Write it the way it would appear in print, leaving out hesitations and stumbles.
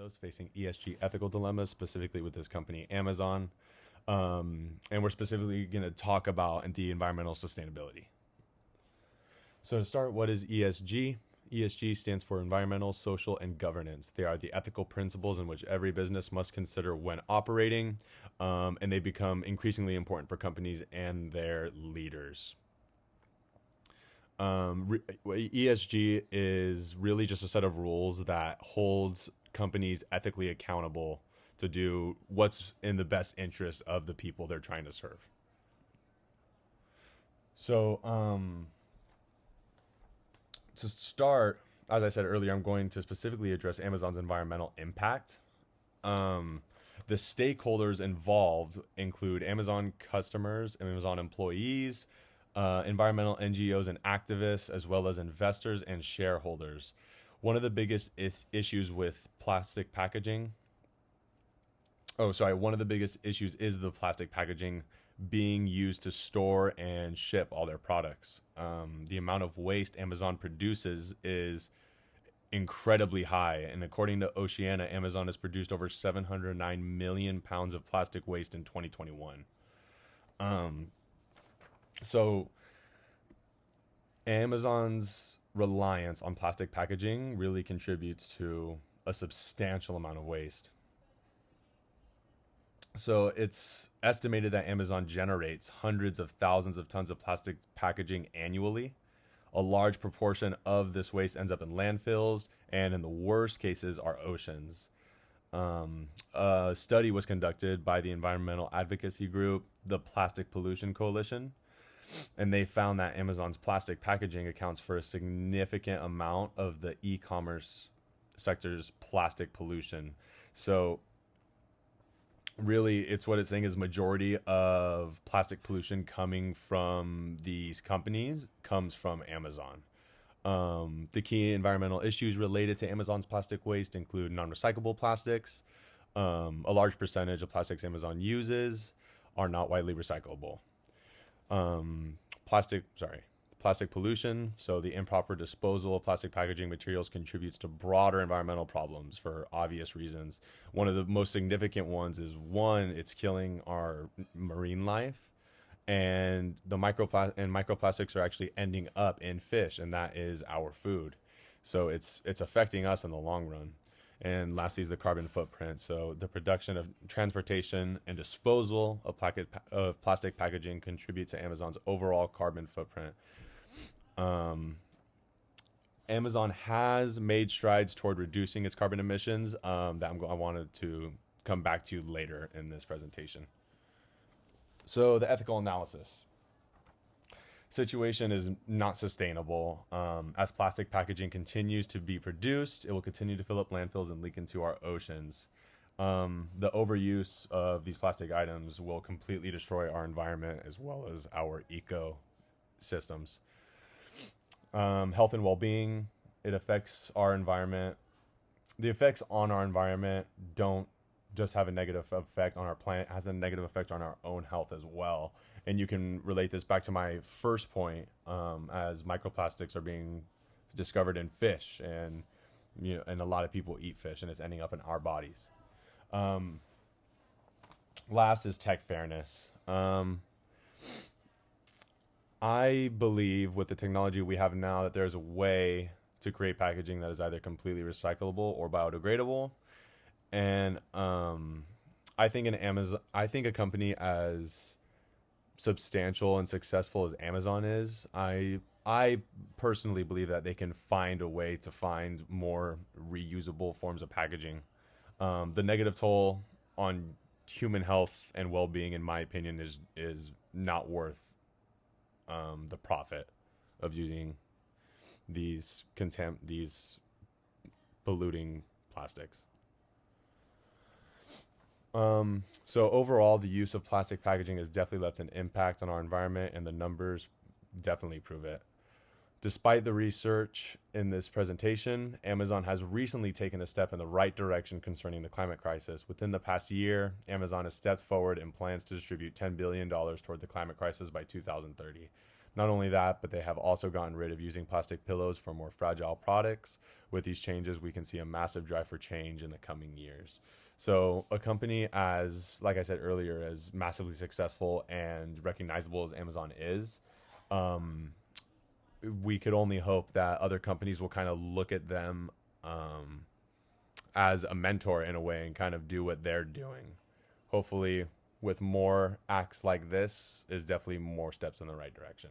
CEOs facing ESG ethical dilemmas, specifically with this company, Amazon. And we're specifically going to talk about the environmental sustainability. So to start, what is ESG? ESG stands for environmental, social, and governance. They are the ethical principles in which every business must consider when operating, and they become increasingly important for companies and their leaders. ESG is really just a set of rules that holds companies ethically accountable to do what's in the best interest of the people they're trying to serve. So, to start, as I said earlier, I'm going to specifically address Amazon's environmental impact. The stakeholders involved include Amazon customers, Amazon employees, environmental NGOs and activists, as well as investors and shareholders. One of the biggest issues with plastic packaging. One of the biggest issues is the plastic packaging being used to store and ship all their products. The amount of waste Amazon produces is incredibly high. And according to Oceana, Amazon has produced over 709 million pounds of plastic waste in 2021. So Amazon's reliance on plastic packaging really contributes to a substantial amount of waste. So it's estimated that Amazon generates hundreds of thousands of tons of plastic packaging annually. A large proportion of this waste ends up in landfills, and in the worst cases, our oceans. A study was conducted by the environmental advocacy group, the Plastic Pollution Coalition, and they found that Amazon's plastic packaging accounts for a significant amount of the e-commerce sector's plastic pollution. So really, it's what it's saying is majority of plastic pollution coming from these companies comes from Amazon. The key environmental issues related to Amazon's plastic waste include non-recyclable plastics. A large percentage of plastics Amazon uses are not widely recyclable. Plastic pollution. So the improper disposal of plastic packaging materials contributes to broader environmental problems for obvious reasons. One of the most significant ones is it's killing our marine life, and microplastics are actually ending up in fish, and that is our food. So it's affecting us in the long run. And lastly is the carbon footprint. So the production of transportation and disposal of plastic packaging contribute to Amazon's overall carbon footprint. Amazon has made strides toward reducing its carbon emissions I wanted to come back to later in this presentation. So the ethical analysis. Situation is not sustainable. As plastic packaging continues to be produced, it will continue to fill up landfills and leak into our oceans. The overuse of these plastic items will completely destroy our environment as well as our ecosystems. Health and well-being, it affects our environment. The effects on our environment don't just have a negative effect on our planet, it has a negative effect on our own health as well. And you can relate this back to my first point, as microplastics are being discovered in fish, and and a lot of people eat fish, and it's ending up in our bodies. Last is tech fairness. I believe with the technology we have now that there's a way to create packaging that is either completely recyclable or biodegradable. And I think a company as substantial and successful as Amazon is, I personally believe that they can find a way to find more reusable forms of packaging. The negative toll on human health and well-being, in my opinion, is not worth the profit of using these polluting plastics. So overall, the use of plastic packaging has definitely left an impact on our environment, and the numbers definitely prove it. Despite the research in this presentation, Amazon has recently taken a step in the right direction concerning the climate crisis. Within the past year, Amazon has stepped forward and plans to distribute $10 billion toward the climate crisis by 2030. Not only that, but they have also gotten rid of using plastic pillows for more fragile products. With these changes, we can see a massive drive for change in the coming years. So, a company as, like I said earlier, as massively successful and recognizable as Amazon is, um, we could only hope that other companies will kind of look at them as a mentor in a way and kind of do what they're doing. Hopefully, with more acts like this, is definitely more steps in the right direction.